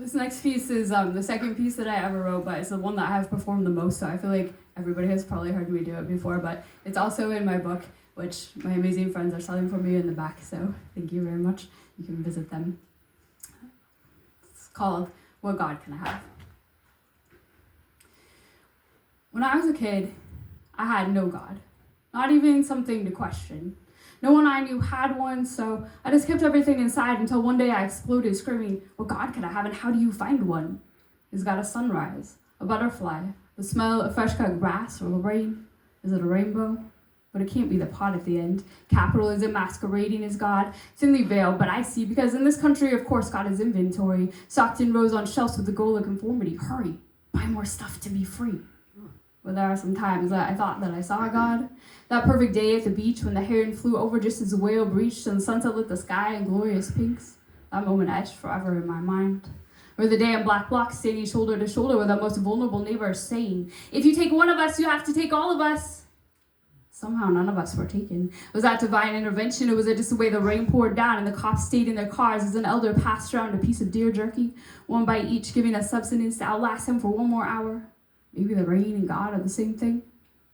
This next piece is the second piece that I ever wrote, but it's the one that I have performed the most, so I feel like everybody has probably heard me do it before, but it's also in my book, which my amazing friends are selling for me in the back, so thank you very much. You can visit them. It's called What God Can I Have? When I was a kid, I had no God, not even something to question. No one I knew had one, so I just kept everything inside until one day I exploded screaming, what God can I have and how do you find one? Is God a sunrise, a butterfly, the smell of fresh cut grass or the rain? Is it a rainbow? But it can't be the pot at the end. Capitalism masquerading as God, thinly veiled, but I see, because in this country, of course, God is inventory, stocked in rows on shelves with the goal of conformity. Hurry, buy more stuff to be free. But there are some times that I thought that I saw God. That perfect day at the beach when the heron flew over just as the whale breached and the sunset lit the sky in glorious pinks. That moment etched forever in my mind. Or the day in black blocks standing shoulder to shoulder with our most vulnerable neighbor saying, if you take one of us, you have to take all of us. Somehow none of us were taken. Was that divine intervention, or was it just the way the rain poured down and the cops stayed in their cars as an elder passed around a piece of deer jerky, one bite each, giving us substance to outlast him for one more hour? Maybe the rain and God are the same thing?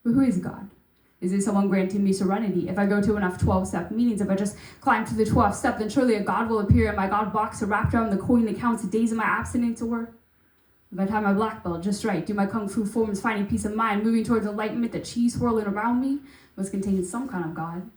But who is God? Is it someone granting me serenity? If I go to enough 12-step meetings, if I just climb to the 12th step, then surely a God will appear in my God box wrapped around the coin that counts the days of my abstinence, or if I tie my black belt just right, do my kung fu forms, finding peace of mind, moving towards enlightenment, the cheese swirling around me must contain some kind of God.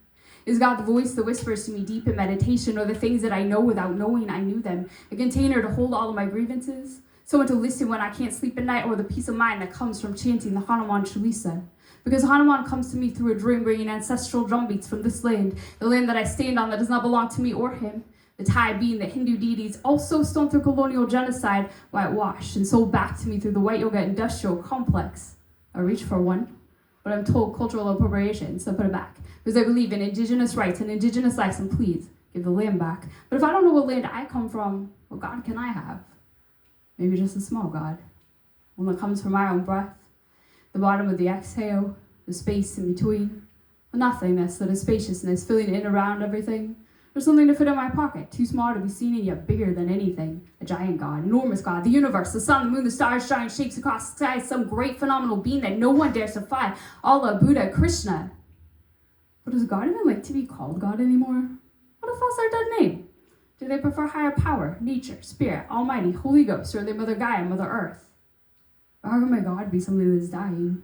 Is God the voice that whispers to me deep in meditation, or the things that I know without knowing I knew them, a container to hold all of my grievances? Someone to listen when I can't sleep at night, or the peace of mind that comes from chanting the Hanuman Chalisa. Because Hanuman comes to me through a dream, bringing ancestral drumbeats from this land, the land that I stand on that does not belong to me or him. The tie being that Hindu deities also stole through colonial genocide, whitewashed and sold back to me through the white yoga industrial complex. I reach for one, but I'm told cultural appropriation, so put it back. Because I believe in indigenous rights and indigenous lives, and please, give the land back. But if I don't know what land I come from, what God can I have? Maybe just a small God, one that comes from my own breath, the bottom of the exhale, the space in between, the nothingness, the spaciousness, filling in around everything. There's something to fit in my pocket, too small to be seen and yet bigger than anything. A giant God, enormous God, the universe, the sun, the moon, the stars, giant shapes across the sky, some great phenomenal being that no one dares defy. Allah, Buddha, Krishna. But does God even like to be called God anymore? What if that's their dead name? Do they prefer higher power, nature, spirit, almighty, Holy Ghost, or are they Mother Gaia, Mother Earth? Or how can my God be something that's dying?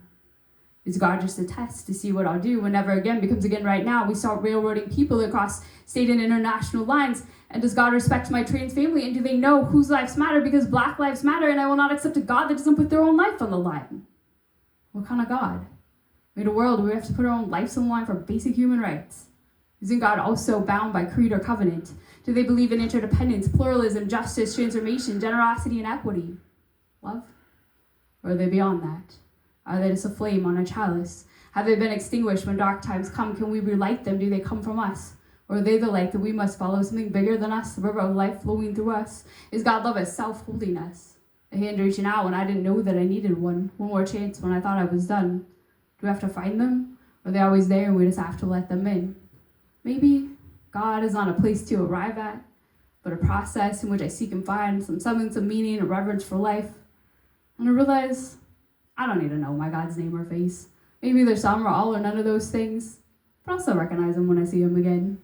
Is God just a test to see what I'll do when never again becomes again right now? We start railroading people across state and international lines. And does God respect my trans family? And do they know whose lives matter? Because Black lives matter, and I will not accept a God that doesn't put their own life on the line. What kind of God? Made a world where we have to put our own lives on the line for basic human rights. Isn't God also bound by creed or covenant? Do they believe in interdependence, pluralism, justice, transformation, generosity, and equity? Love? Or are they beyond that? Are they just a flame on a chalice? Have they been extinguished when dark times come? Can we relight them? Do they come from us? Or are they the light that we must follow, something bigger than us, the river of life flowing through us? Is God love itself holding us? A hand reaching out when I didn't know that I needed one more chance when I thought I was done. Do we have to find them? Or are they always there and we just have to let them in? Maybe God is not a place to arrive at, but a process in which I seek and find some semblance of meaning and reverence for life. And I realize I don't need to know my God's name or face. Maybe there's some or all or none of those things, but I'll still recognize him when I see him again.